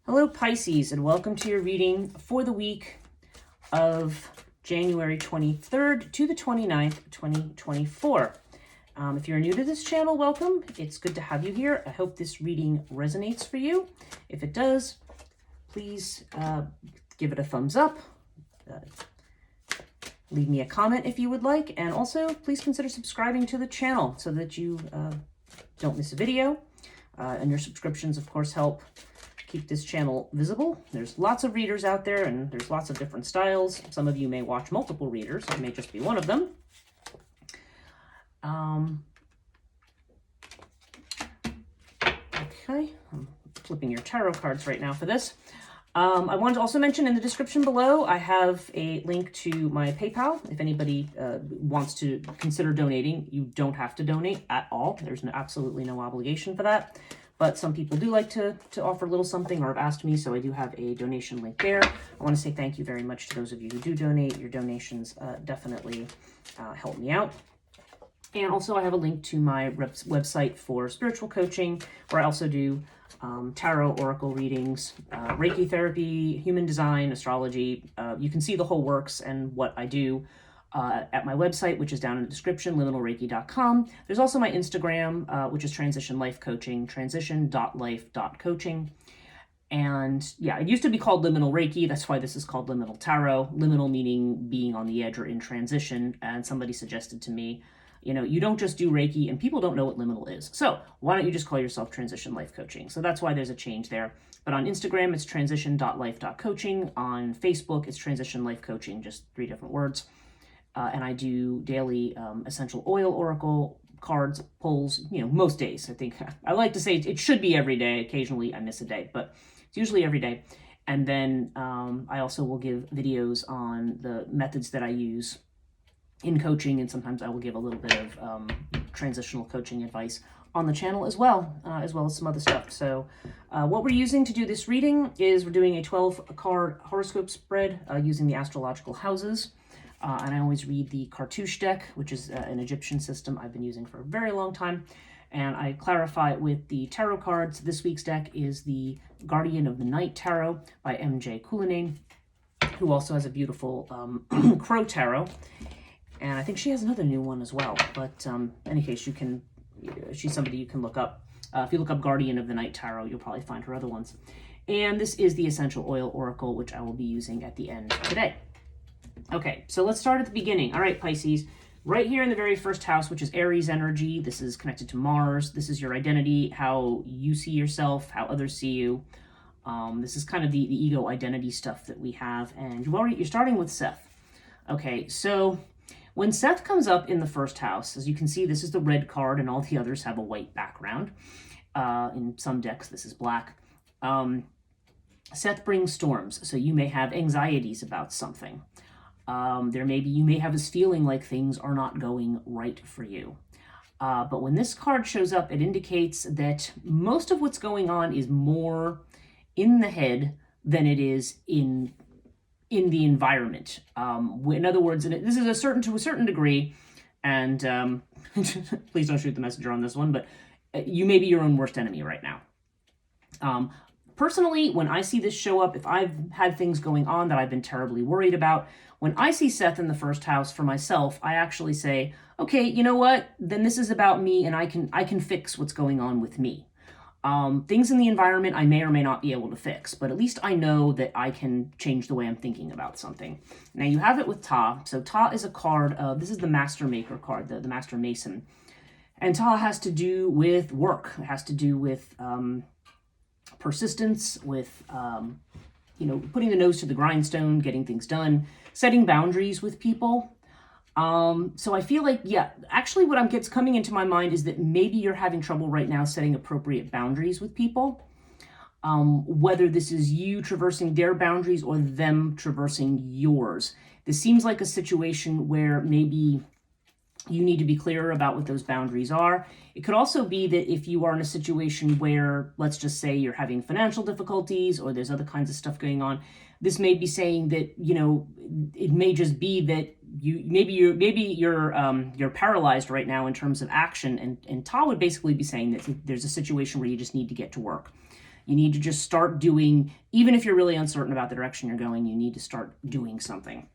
Hello, Pisces, and welcome to your reading for the week of January 23rd to the 29th, 2024. If you're new to this channel, welcome. It's good to have you here. I hope this reading resonates for you. If it does, please give it a thumbs up. Leave me a comment if you would like, and also please consider subscribing to the channel so that you don't miss a video. And your subscriptions, of course, help keep this channel visible. There's lots of readers out there, and there's lots of different styles. Some of you may watch multiple readers. I may just be one of them. Okay, I'm flipping your tarot cards right now for this. I wanted to also mention in the description below, I have a link to my PayPal. If anybody wants to consider donating, you don't have to donate at all. There's absolutely no obligation for that. But some people do like to offer a little something or have asked me, so I do have a donation link there. I want to say thank you very much to those of you who do donate. Your donations definitely help me out. And also I have a link to my website for spiritual coaching, where I also do tarot, oracle readings, Reiki therapy, human design, astrology. You can see the whole works and what I do at my website, which is down in the description, liminalreiki.com. There's also my Instagram, which is Transition Life Coaching, transition.life.coaching. And yeah, it used to be called Liminal Reiki. That's why this is called Liminal Tarot. Liminal meaning being on the edge or in transition. And somebody suggested to me, you know, you don't just do Reiki and people don't know what liminal is. So why don't you just call yourself Transition Life Coaching? So that's why there's a change there. But on Instagram, it's transition.life.coaching. On Facebook, it's Transition Life Coaching, just 3 different words. And I do daily essential oil oracle cards, pulls, you know, most days. I think I like to say it should be every day. Occasionally I miss a day, but it's usually every day. And then I also will give videos on the methods that I use in coaching, and sometimes I will give a little bit of transitional coaching advice on the channel as well as some other stuff. So what we're using to do this reading is we're doing a 12-card horoscope spread using the astrological houses. And I always read the Cartouche deck, which is an Egyptian system I've been using for a very long time. And I clarify with the tarot cards. This week's deck is the Guardian of the Night Tarot by M.J. Cullinane, who also has a beautiful Crow Tarot. And I think she has another new one as well. But in any case, she's somebody you can look up. If you look up Guardian of the Night Tarot, you'll probably find her other ones. And this is the Essential Oil Oracle, which I will be using at the end today. Okay, so let's start at the beginning. All right, Pisces, right here in the very first house, which is Aries energy. This is connected to Mars. This is your identity, how you see yourself, how others see you. This is kind of the ego identity stuff that we have. And you're starting with Seth. Okay, so when Seth comes up in the first house, as you can see, this is the red card and all the others have a white background. In some decks, this is black. Seth brings storms, so you may have anxieties about something. You may have this feeling like things are not going right for you. But when this card shows up, it indicates that most of what's going on is more in the head than it is in the environment. In other words, this is to a certain degree, and please don't shoot the messenger on this one, but you may be your own worst enemy right now. Personally, when I see this show up, if I've had things going on that I've been terribly worried about, when I see Seth in the first house for myself, I actually say, okay, you know what? Then this is about me, and I can fix what's going on with me. Things in the environment I may or may not be able to fix, but at least I know that I can change the way I'm thinking about something. Now you have it with Ta. So Ta is a card, this is the Master Maker card, the Master Mason. And Ta has to do with work. It has to do with persistence, with putting the nose to the grindstone, getting things done, setting boundaries with people. So I feel like, yeah, actually what's coming into my mind is that maybe you're having trouble right now setting appropriate boundaries with people. Whether this is you traversing their boundaries or them traversing yours. This seems like a situation where maybe you need to be clearer about what those boundaries are. It could also be that if you are in a situation where, let's just say you're having financial difficulties or there's other kinds of stuff going on, this may be saying that, it may just be that you're paralyzed right now in terms of action. And Ta would basically be saying that there's a situation where you just need to get to work. You need to just start doing, even if you're really uncertain about the direction you're going, you need to start doing something.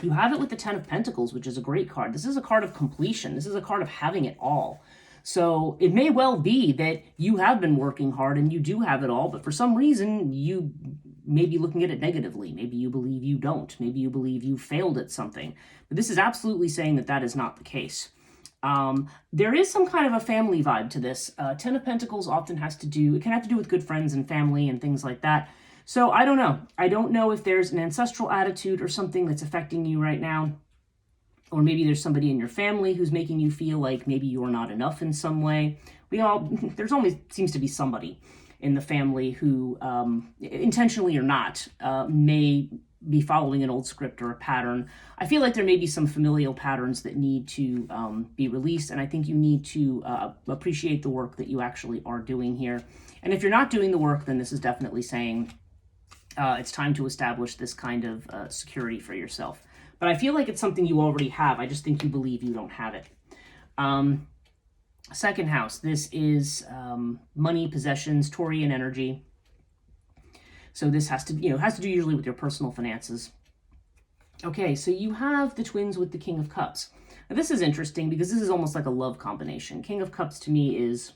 You have it with the Ten of Pentacles, which is a great card. This is a card of completion. This is a card of having it all. So it may well be that you have been working hard and you do have it all, but for some reason you may be looking at it negatively. Maybe you believe you don't. Maybe you believe you failed at something. But this is absolutely saying that that is not the case. There is some kind of a family vibe to this. Ten of Pentacles often it can have to do with good friends and family and things like that. So I don't know. I don't know if there's an ancestral attitude or something that's affecting you right now. Or maybe there's somebody in your family who's making you feel like maybe you're not enough in some way. There's always seems to be somebody in the family who, intentionally or not, may be following an old script or a pattern. I feel like there may be some familial patterns that need to be released, and I think you need to appreciate the work that you actually are doing here. And if you're not doing the work, then this is definitely saying it's time to establish this kind of security for yourself. But I feel like it's something you already have. I just think you believe you don't have it. Second house, this is money, possessions, Taurian energy. So this has to do usually with your personal finances. Okay, so you have the twins with the King of Cups. Now this is interesting because this is almost like a love combination. King of Cups to me is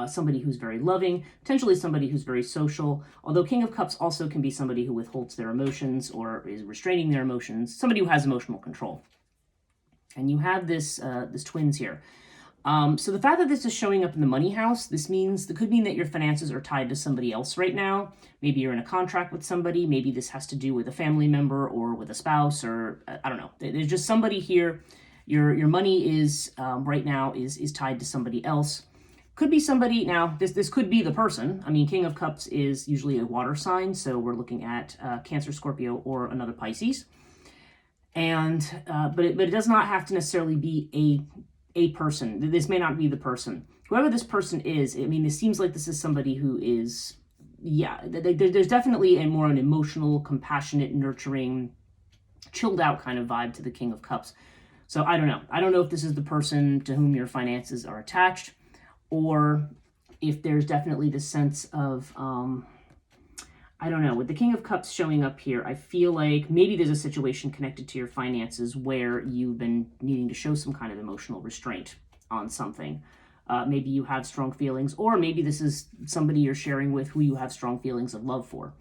somebody who's very loving, potentially somebody who's very social, although King of Cups also can be somebody who withholds their emotions or is restraining their emotions, somebody who has emotional control. And you have this twins here. So the fact that this is showing up in the money house, this could mean that your finances are tied to somebody else right now. Maybe you're in a contract with somebody. Maybe this has to do with a family member or with a spouse, or I don't know. There's just somebody here. Your money is right now is tied to somebody else. Could be somebody, now this could be the person. I mean, King of Cups is usually a water sign, so we're looking at Cancer, Scorpio, or another Pisces. And but it does not have to necessarily be a person. This may not be the person. Whoever this person is, I mean, it seems like this is somebody who is, there's definitely a more an emotional, compassionate, nurturing, chilled out kind of vibe to the King of Cups. So I don't know. I don't know if this is the person to whom your finances are attached, or if there's definitely this sense of, I don't know, with the King of Cups showing up here, I feel like maybe there's a situation connected to your finances where you've been needing to show some kind of emotional restraint on something. Maybe you have strong feelings, or maybe this is somebody you're sharing with who you have strong feelings of love for.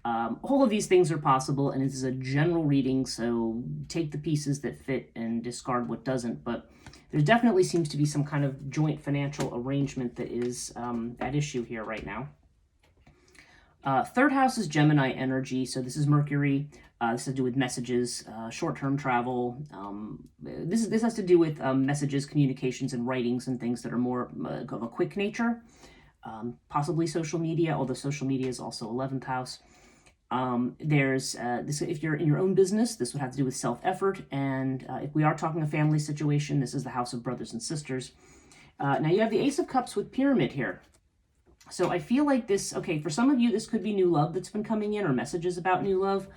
All of these things are possible, and this is a general reading, so take the pieces that fit and discard what doesn't, but there definitely seems to be some kind of joint financial arrangement that is at issue here right now. Third house is Gemini energy, so this is Mercury. This has to do with messages, short-term travel. This has to do with messages, communications, and writings and things that are more of a quick nature. Possibly social media, although social media is also 11th house. There's this, if you're in your own business, this would have to do with self-effort, and if we are talking a family situation, this is the house of brothers and sisters. Now you have the Ace of Cups with Pyramid here. So I feel like this, okay, for some of you, this could be new love that's been coming in, or messages about new love,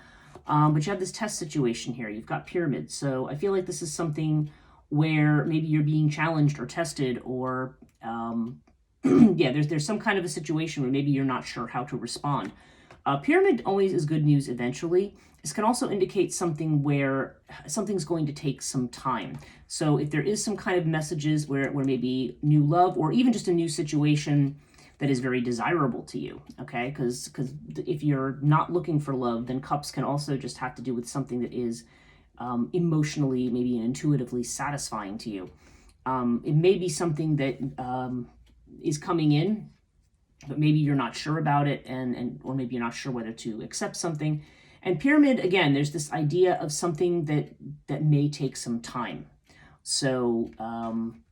but you have this test situation here. You've got Pyramid, so I feel like this is something where maybe you're being challenged or tested, or yeah, there's some kind of a situation where maybe you're not sure how to respond. Pyramid always is good news eventually. This can also indicate something where something's going to take some time. So if there is some kind of messages where maybe new love, or even just a new situation that is very desirable to you, okay? Because if you're not looking for love, then Cups can also just have to do with something that is emotionally, maybe intuitively satisfying to you. It may be something that is coming in, but maybe you're not sure about it, or maybe you're not sure whether to accept something. And Pyramid, again, there's this idea of something that may take some time. So,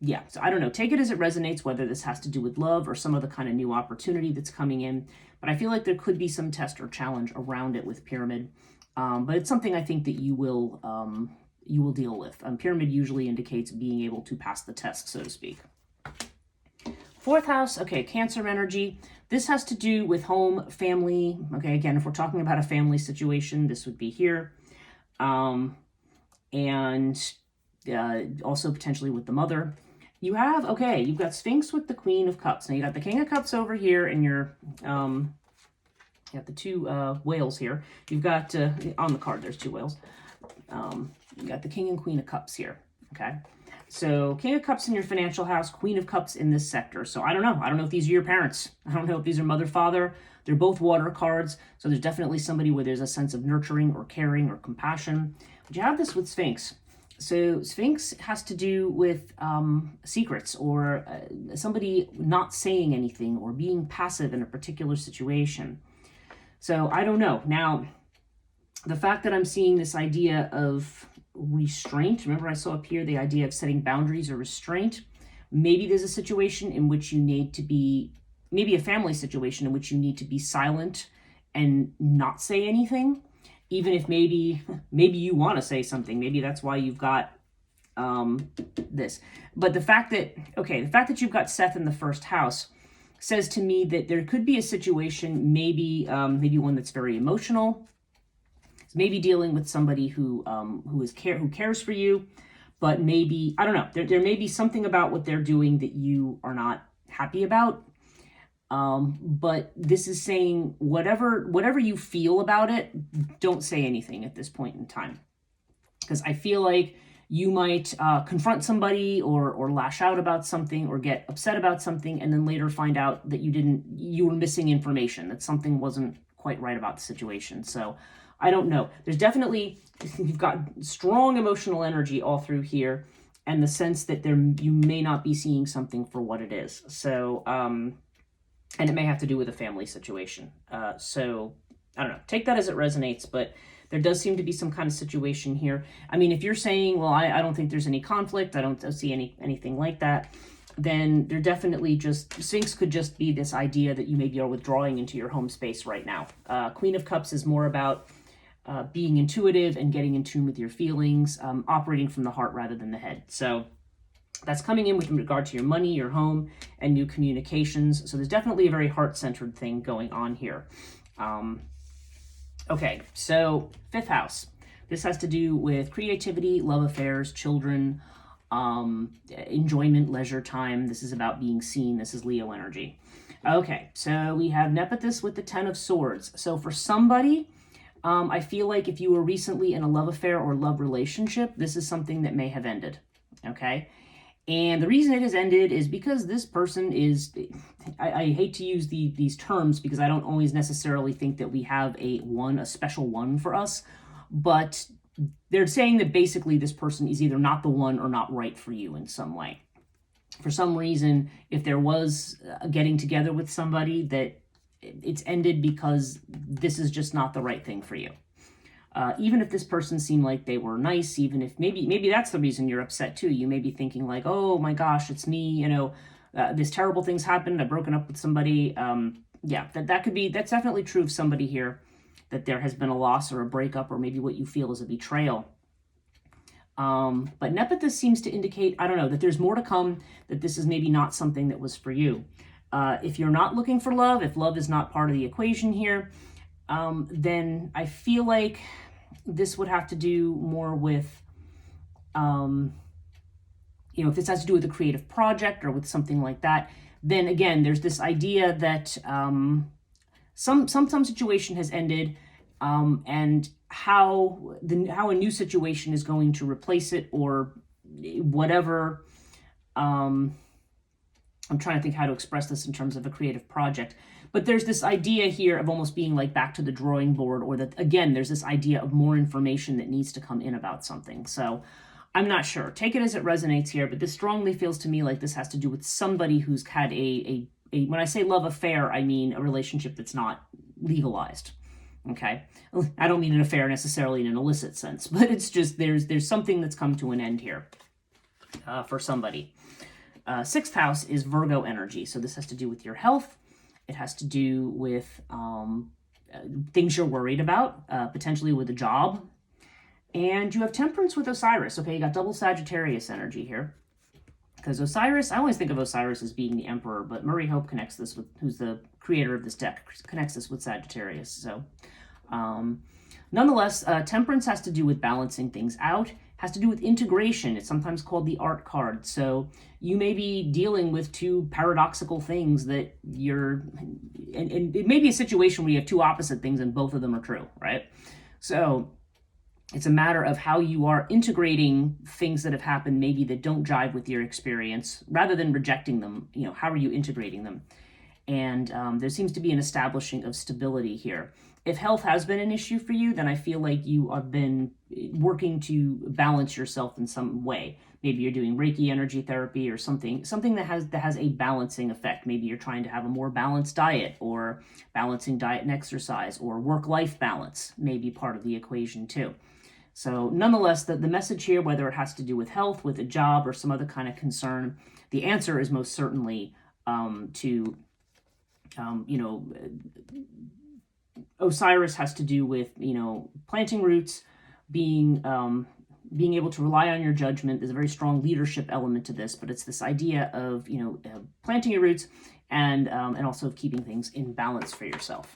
yeah, so I don't know, take it as it resonates, whether this has to do with love or some other kind of new opportunity that's coming in. But I feel like there could be some test or challenge around it with Pyramid. But it's something I think that you will deal with. Pyramid usually indicates being able to pass the test, so to speak. Fourth house, okay, Cancer energy. This has to do with home, family. Okay, again, if we're talking about a family situation, this would be here. And also potentially with the mother. You have, okay, you've got Sphinx with the Queen of Cups. Now you got the King of Cups over here, and you got the two whales here. You've got, on the card, there's two whales. You got the King and Queen of Cups here, okay? So King of Cups in your financial house, Queen of Cups in this sector. So I don't know. I don't know if these are your parents. I don't know if these are mother, father. They're both water cards. So there's definitely somebody where there's a sense of nurturing or caring or compassion. But you have this with Sphinx. So Sphinx has to do with secrets or somebody not saying anything or being passive in a particular situation. So I don't know. Now, the fact that I'm seeing this idea of restraint, remember I saw up here the idea of setting boundaries or restraint. Maybe there's a situation in which you need to be, maybe a family situation in which you need to be silent and not say anything. Even if maybe you want to say something, maybe that's why you've got this. But the fact that you've got Seth in the first house says to me that there could be a situation, maybe one that's very emotional. It's maybe dealing with somebody who cares for you, but maybe, I don't know, there may be something about what they're doing that you are not happy about. But this is saying whatever you feel about it, don't say anything at this point in time. Because I feel like you might confront somebody or lash out about something or get upset about something and then later find out that you were missing information, that something wasn't quite right about the situation. So I don't know. There's definitely, you've got strong emotional energy all through here and the sense that you may not be seeing something for what it is. So, and it may have to do with a family situation. So I don't know, take that as it resonates, but there does seem to be some kind of situation here. I mean, if you're saying, well, I don't think there's any conflict, I don't see anything like that, then there definitely Sphinx could just be this idea that you maybe are withdrawing into your home space right now. Queen of Cups is more about being intuitive and getting in tune with your feelings, operating from the heart rather than the head. So that's coming in with regard to your money, your home, and new communications. So there's definitely a very heart-centered thing going on here. Okay, so fifth house. This has to do with creativity, love affairs, children, enjoyment, leisure time. This is about being seen. This is Leo energy. Okay, so we have Nephthys with the Ten of Swords. So for somebody, I feel like if you were recently in a love affair or love relationship, this is something that may have ended, okay? And the reason it has ended is because this person is, I hate to use these terms because I don't always necessarily think that we have a special one for us, but they're saying that basically this person is either not the one or not right for you in some way. For some reason, if there was getting together with somebody, that it's ended because this is just not the right thing for you. Even if this person seemed like they were nice, even if maybe that's the reason you're upset too. You may be thinking like, oh my gosh, it's me, this terrible thing's happened, I've broken up with somebody. Yeah, that's definitely true of somebody here, that there has been a loss or a breakup or maybe what you feel is a betrayal. But Nephthys seems to indicate, I don't know, that there's more to come, that this is maybe not something that was for you. If you're not looking for love, if love is not part of the equation here, then I feel like this would have to do more with, if this has to do with a creative project or with something like that, then again, there's this idea that some situation has ended, and how a new situation is going to replace it or whatever. I'm trying to think how to express this in terms of a creative project. But there's this idea here of almost being like back to the drawing board, or that, again, there's this idea of more information that needs to come in about something. So I'm not sure. Take it as it resonates here, but this strongly feels to me like this has to do with somebody who's had a when I say love affair, I mean a relationship that's not legalized. Okay? I don't mean an affair necessarily in an illicit sense, but it's just there's something that's come to an end here for somebody. Sixth house is Virgo energy. So this has to do with your health. It has to do with things you're worried about, potentially with a job. And you have Temperance with Osiris. Okay, you got double Sagittarius energy here. Because Osiris, I always think of Osiris as being the emperor, but Murray Hope connects this with, who's the creator of this deck, connects this with Sagittarius. So nonetheless, Temperance has to do with balancing things out, has to do with integration. It's sometimes called the art card. So you may be dealing with two paradoxical things that and it may be a situation where you have two opposite things and both of them are true, right? So it's a matter of how you are integrating things that have happened maybe that don't jive with your experience rather than rejecting them. How are you integrating them? And there seems to be an establishing of stability here. If health has been an issue for you, then I feel like you have been working to balance yourself in some way. Maybe you're doing Reiki energy therapy or something that has a balancing effect. Maybe you're trying to have a more balanced diet, or balancing diet and exercise, or work-life balance may be part of the equation too. So nonetheless, the message here, whether it has to do with health, with a job, or some other kind of concern, the answer is most certainly Osiris has to do with, planting roots, being able to rely on your judgment. There's a very strong leadership element to this, but it's this idea of, planting your roots and also of keeping things in balance for yourself.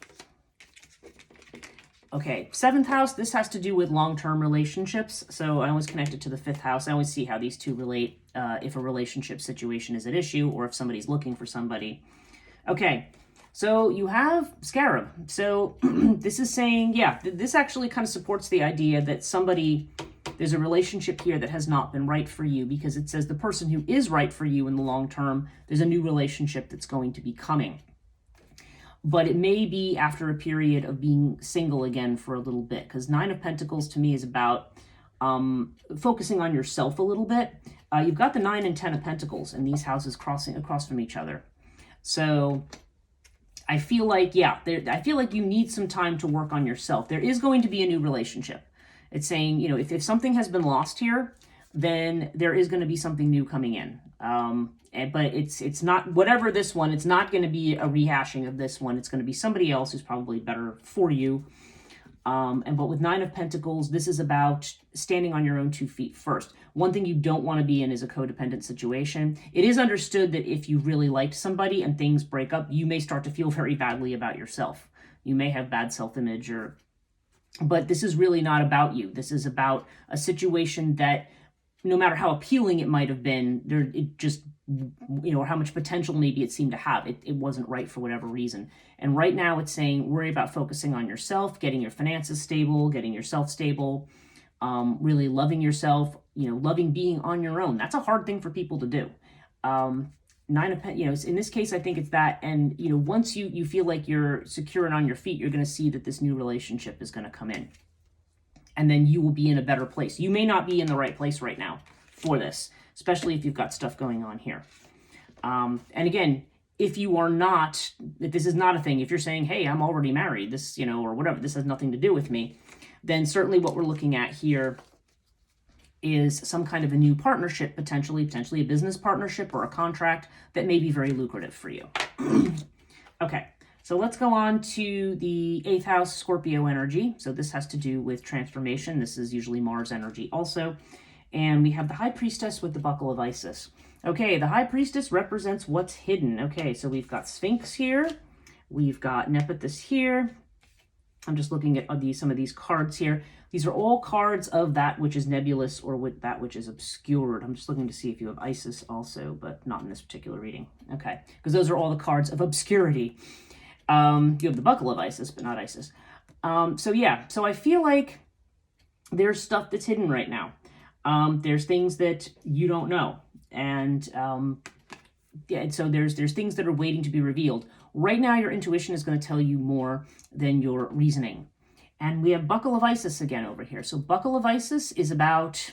Okay, 7th house, this has to do with long-term relationships. So I always connect it to the 5th house. I always see how these two relate if a relationship situation is at issue or if somebody's looking for somebody. Okay, so you have Scarab. So this is saying, this actually kind of supports the idea that there's a relationship here that has not been right for you, because it says the person who is right for you in the long term, there's a new relationship that's going to be coming. But it may be after a period of being single again for a little bit, because 9 of Pentacles to me is about focusing on yourself a little bit. You've got the 9 and 10 of Pentacles and these houses crossing across from each other. So I feel like, I feel like you need some time to work on yourself. There is going to be a new relationship. It's saying, if something has been lost here, then there is going to be something new coming in. But it's not, whatever this one, it's not going to be a rehashing of this one. It's going to be somebody else who's probably better for you. But with 9 of Pentacles, this is about standing on your own 2 feet first. One thing you don't want to be in is a codependent situation. It is understood that if you really liked somebody and things break up, you may start to feel very badly about yourself. You may have bad self-image, but this is really not about you. This is about a situation that, no matter how appealing it might have been, or how much potential maybe it seemed to have, it wasn't right for whatever reason. And right now it's saying, worry about focusing on yourself, getting your finances stable, getting yourself stable, really loving yourself, loving being on your own. That's a hard thing for people to do. 9 of Pentacles, in this case, I think it's that. And, once you feel like you're secure and on your feet, you're going to see that this new relationship is going to come in. And then you will be in a better place. You may not be in the right place right now for this, especially if you've got stuff going on here. And again, if this is not a thing, if you're saying, hey, I'm already married, this, or whatever, this has nothing to do with me, then certainly what we're looking at here is some kind of a new partnership, potentially a business partnership or a contract that may be very lucrative for you. Okay. So let's go on to the 8th house, Scorpio energy. So this has to do with transformation. This is usually Mars energy also. And we have the High Priestess with the Buckle of Isis. Okay, the High Priestess represents what's hidden. Okay, so we've got Sphinx here. We've got Nephthys here. I'm just looking at some of these cards here. These are all cards of that which is nebulous or with that which is obscured. I'm just looking to see if you have Isis also, but not in this particular reading. Okay, because those are all the cards of obscurity. You have the Buckle of Isis, but not Isis. So I feel like there's stuff that's hidden right now. There's things that you don't know. And so there's things that are waiting to be revealed. Right now, your intuition is going to tell you more than your reasoning. And we have Buckle of Isis again over here. So Buckle of Isis is about,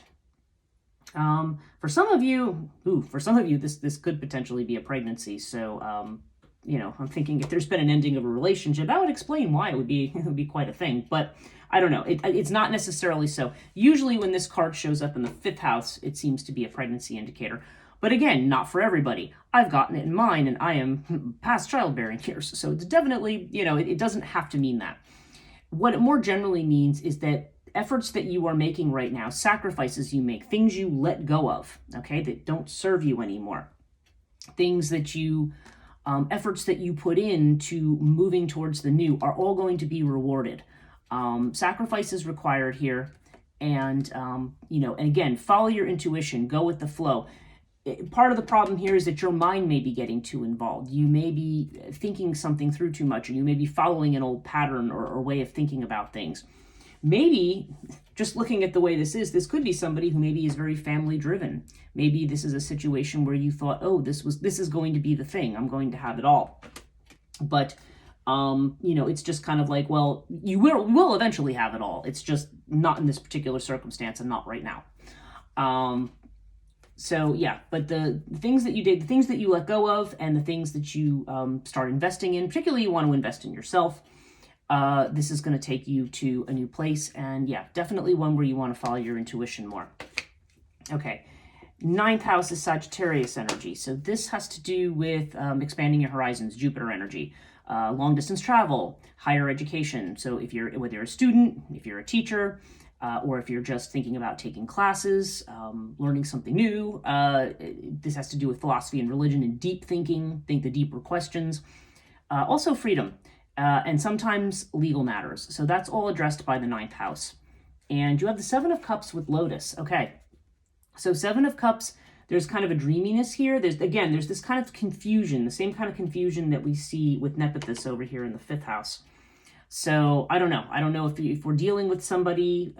for some of you, this could potentially be a pregnancy. So, I'm thinking if there's been an ending of a relationship, that would explain why it would be quite a thing. But I don't know. It's not necessarily so. Usually when this card shows up in the 5th house, it seems to be a pregnancy indicator. But again, not for everybody. I've gotten it in mine, and I am past childbearing years. So it's definitely, it doesn't have to mean that. What it more generally means is that efforts that you are making right now, sacrifices you make, things you let go of, okay, that don't serve you anymore, things that efforts that you put into moving towards the new are all going to be rewarded. Sacrifices required here, And, and again, follow your intuition, go with the flow. Part of the problem here is that your mind may be getting too involved. You may be thinking something through too much, or you may be following an old pattern or way of thinking about things. Maybe, just looking at the way this could be somebody who maybe is very family driven. Maybe this is a situation where you thought, oh, this is going to be the thing. I'm going to have it all. But, it's just kind of like, well, you will eventually have it all. It's just not in this particular circumstance and not right now. So yeah, but the things that you did, the things that you let go of, and the things that you start investing in, particularly you want to invest in yourself, this is going to take you to a new place. And yeah, definitely one where you want to follow your intuition more. Okay, 9th house is Sagittarius energy. So this has to do with expanding your horizons, Jupiter energy, long distance travel, higher education. So whether you're a student, if you're a teacher, or if you're just thinking about taking classes, learning something new, this has to do with philosophy and religion and deep thinking, think the deeper questions. Also freedom, and sometimes legal matters. So that's all addressed by the 9th house. And you have the 7 of Cups with Lotus. Okay, so 7 of Cups, there's kind of a dreaminess here. There's this kind of confusion, the same kind of confusion that we see with Nephthys over here in the 5th house. So I don't know. I don't know if we're dealing with somebody,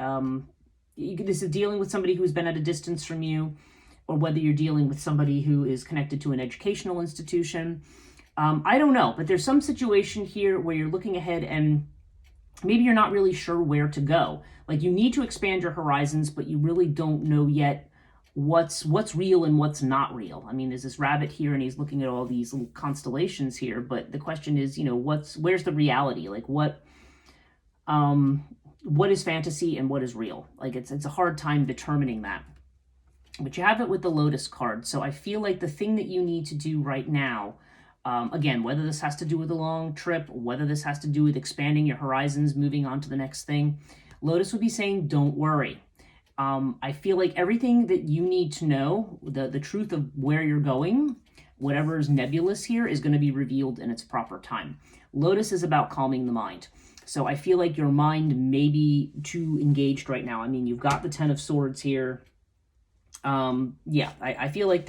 this is dealing with somebody who's been at a distance from you, or whether you're dealing with somebody who is connected to an educational institution. I don't know, but there's some situation here where you're looking ahead and maybe you're not really sure where to go. Like you need to expand your horizons, but you really don't know yet what's real and what's not real. I mean, there's this rabbit here and he's looking at all these little constellations here, but the question is, where's the reality? Like what is fantasy and what is real? Like it's a hard time determining that. But you have it with the Lotus card. So I feel like the thing that you need to do right now, again, whether this has to do with a long trip, whether this has to do with expanding your horizons, moving on to the next thing, Lotus would be saying, don't worry. I feel like everything that you need to know, the truth of where you're going, whatever is nebulous here, is going to be revealed in its proper time. Lotus is about calming the mind. So I feel like your mind may be too engaged right now. I mean, you've got the 10 of Swords here. I feel like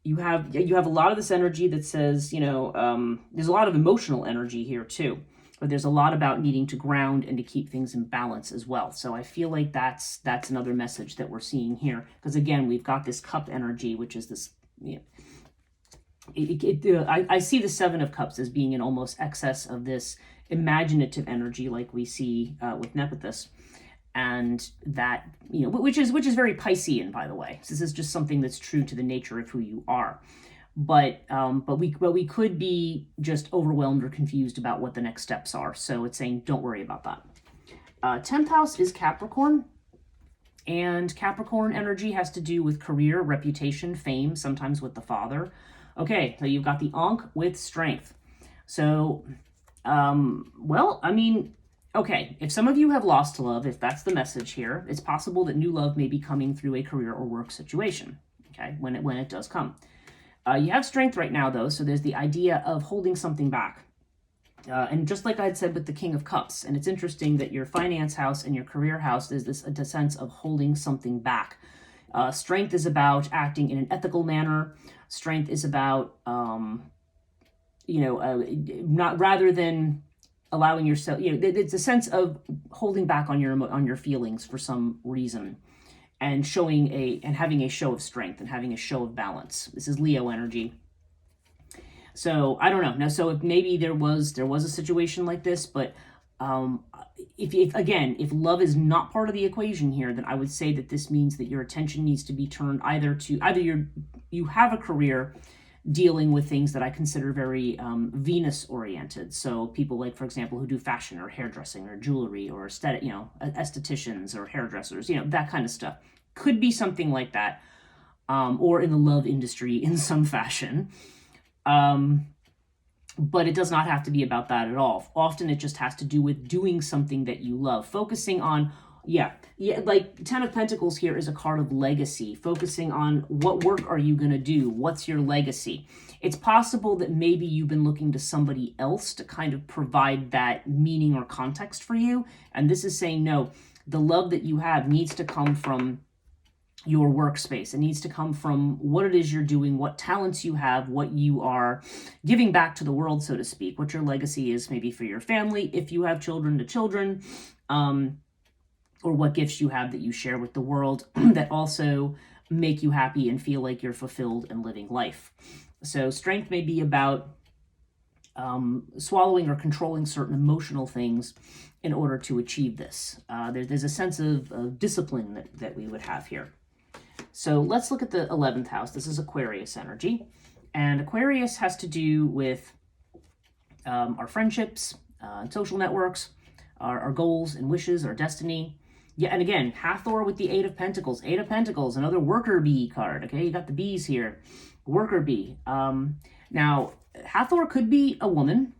you have a lot of this energy that says, there's a lot of emotional energy here too. But there's a lot about needing to ground and to keep things in balance as well. So I feel like that's another message that we're seeing here. Because again, we've got this cup energy, which is this, I see the 7 of Cups as being in almost excess of this imaginative energy like we see with Nephthys. And that, which is very Piscean, by the way. So this is just something that's true to the nature of who you are. But we could be just overwhelmed or confused about what the next steps are. So it's saying, don't worry about that. 10th house is Capricorn. And Capricorn energy has to do with career, reputation, fame, sometimes with the father. Okay, so you've got the Ankh with strength. So, okay, if some of you have lost love, if that's the message here, it's possible that new love may be coming through a career or work situation, okay, when it does come. You have strength right now, though, so there's the idea of holding something back. And just like I had said with the King of Cups, and it's interesting that your finance house and your career house is a sense of holding something back. Strength is about acting in an ethical manner. Strength is about, not rather than allowing yourself, it's a sense of holding back on your feelings for some reason. And having a show of strength and having a show of balance. This is Leo energy. So I don't know. Now, so if maybe there was a situation like this, but if love is not part of the equation here, then I would say that this means that your attention needs to be turned either you have a career dealing with things that I consider very Venus oriented. So people like, for example, who do fashion or hairdressing or jewelry or aesthetic, estheticians or hairdressers, that kind of stuff. Could be something like that, or in the love industry in some fashion. But it does not have to be about that at all. Often it just has to do with doing something that you love, focusing on Yeah. Yeah, like 10 of Pentacles here is a card of legacy, focusing on what work are you going to do? What's your legacy? It's possible that maybe you've been looking to somebody else to kind of provide that meaning or context for you. And this is saying, no, the love that you have needs to come from your workspace. It needs to come from what it is you're doing, what talents you have, what you are giving back to the world, so to speak, what your legacy is, maybe for your family, if you have children, to children, or what gifts you have that you share with the world that also make you happy and feel like you're fulfilled and living life. So strength may be about swallowing or controlling certain emotional things in order to achieve this. There's a sense of discipline that we would have here. So let's look at the 11th house. This is Aquarius energy. And Aquarius has to do with our friendships, social networks, our goals and wishes, our destiny. Yeah, and again, Hathor with the 8 of Pentacles. 8 of Pentacles, another worker bee card. Okay, you got the bees here. Worker bee. Now, Hathor could be a woman.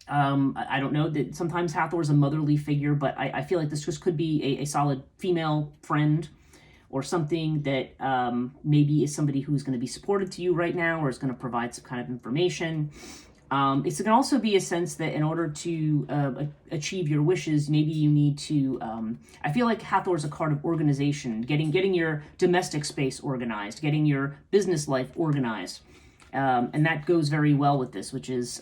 I don't know. That sometimes Hathor is a motherly figure, but I feel like this just could be a solid female friend, or something that maybe is somebody who's going to be supportive to you right now, or is going to provide some kind of information. It can also be a sense that in order to achieve your wishes, maybe you need to, I feel like Hathor is a card of organization, getting your domestic space organized, getting your business life organized. And that goes very well with this, which is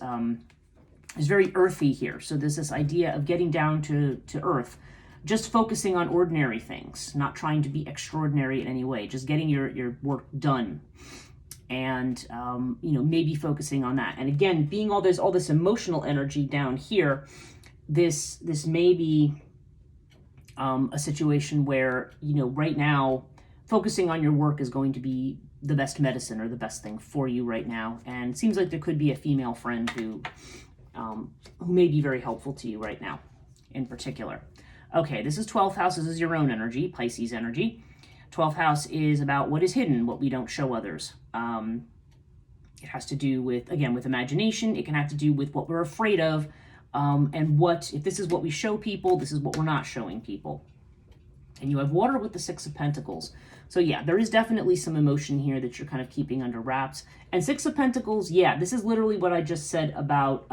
very earthy here. So there's this idea of getting down to earth, just focusing on ordinary things, not trying to be extraordinary in any way, just getting your work done. And, maybe focusing on that. And again, being all this emotional energy down here, this may be a situation where, right now, focusing on your work is going to be the best medicine or the best thing for you right now. And it seems like there could be a female friend who may be very helpful to you right now in particular. Okay, this is 12th house. This is your own energy, Pisces energy. 12th house is about what is hidden, what we don't show others. It has to do with, again, with imagination. It can have to do with what we're afraid of, and if this is what we show people, this is what we're not showing people. And you have water with the 6 of Pentacles. So yeah, there is definitely some emotion here that you're kind of keeping under wraps. And 6 of Pentacles, yeah, this is literally what I just said about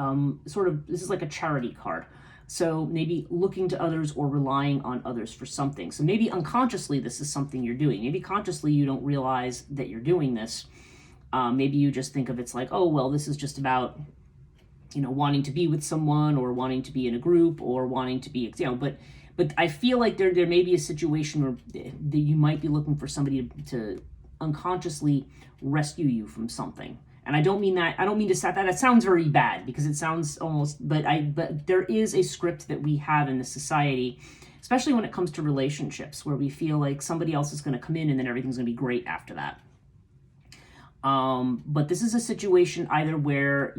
this is like a charity card. So maybe looking to others or relying on others for something. So maybe unconsciously this is something you're doing. Maybe consciously you don't realize that you're doing this. Maybe you just think of it's like, oh, well, this is just about, wanting to be with someone, or wanting to be in a group, or wanting to be, but I feel like there may be a situation where that you might be looking for somebody to unconsciously rescue you from something. And I don't mean to say that sounds very bad, because it sounds almost, but there is a script that we have in this society, especially when it comes to relationships, where we feel like somebody else is going to come in and then everything's going to be great after that. But this is a situation either where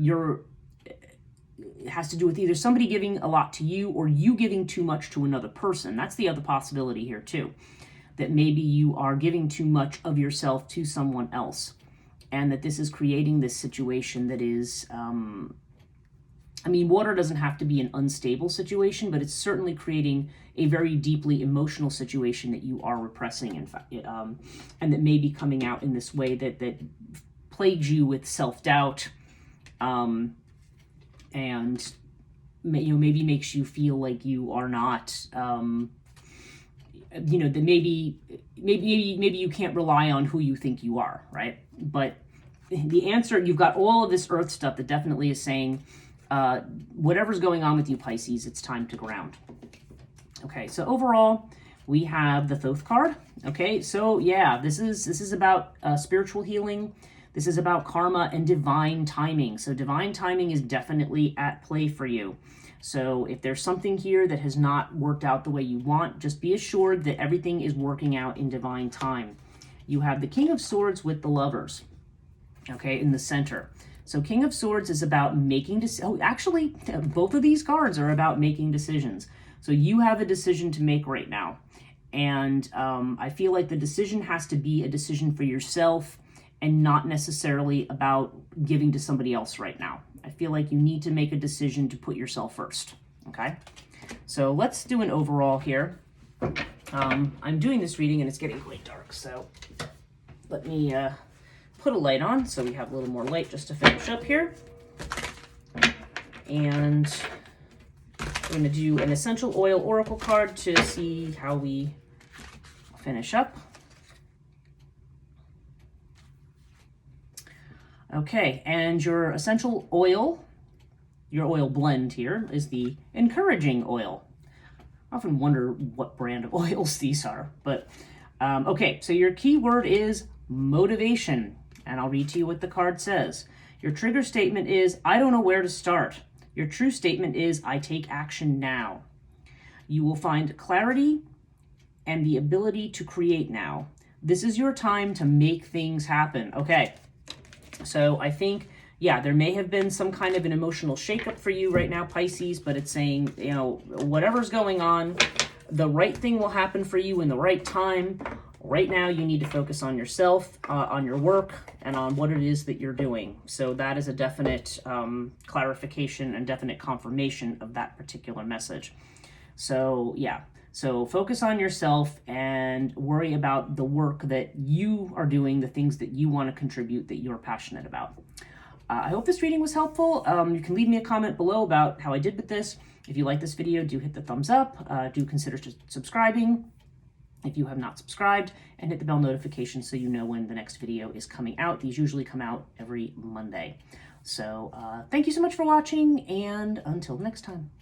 it has to do with either somebody giving a lot to you or you giving too much to another person. That's the other possibility here too, that maybe you are giving too much of yourself to someone else. And that this is creating this situation that is, water doesn't have to be an unstable situation, but it's certainly creating a very deeply emotional situation that you are repressing, in fact, and that may be coming out in this way that plagues you with self-doubt, and maybe makes you feel like you are not, that maybe you can't rely on who you think you are, right? But the answer, you've got all of this earth stuff that definitely is saying, whatever's going on with you, Pisces, it's time to ground. Okay, so overall, we have the Thoth card. Okay, so yeah, this is about spiritual healing. This is about karma and divine timing. So divine timing is definitely at play for you. So if there's something here that has not worked out the way you want, just be assured that everything is working out in divine time. You have the King of Swords with the Lovers, okay, in the center. So King of Swords is about making decisions. Oh, actually, both of these cards are about making decisions. So you have a decision to make right now. And I feel like the decision has to be a decision for yourself and not necessarily about giving to somebody else right now. I feel like you need to make a decision to put yourself first, okay? So let's do an overall here. I'm doing this reading and it's getting quite dark, so let me put a light on so we have a little more light just to finish up here. And we're going to do an essential oil oracle card to see how we finish up. Okay, and your essential oil, your oil blend here, is the encouraging oil. I often wonder what brand of oils these are, but okay, so your key word is motivation, and I'll read to you what the card says. Your trigger statement is, I don't know where to start. Your true statement is, I take action now. You will find clarity and the ability to create now. This is your time to make things happen. Okay, so I think, yeah, there may have been some kind of an emotional shakeup for you right now, Pisces, but it's saying, you know, whatever's going on, the right thing will happen for you in the right time. Right now, you need to focus on yourself, on your work, and on what it is that you're doing. So that is a definite clarification and definite confirmation of that particular message. So yeah, so focus on yourself and worry about the work that you are doing, the things that you want to contribute, that you're passionate about. I hope this reading was helpful. You can leave me a comment below about how I did with this. If you like this video, do hit the thumbs up. Do consider subscribing if you have not subscribed, and hit the bell notification so you know when the next video is coming out. These usually come out every Monday. So thank you so much for watching, and until next time.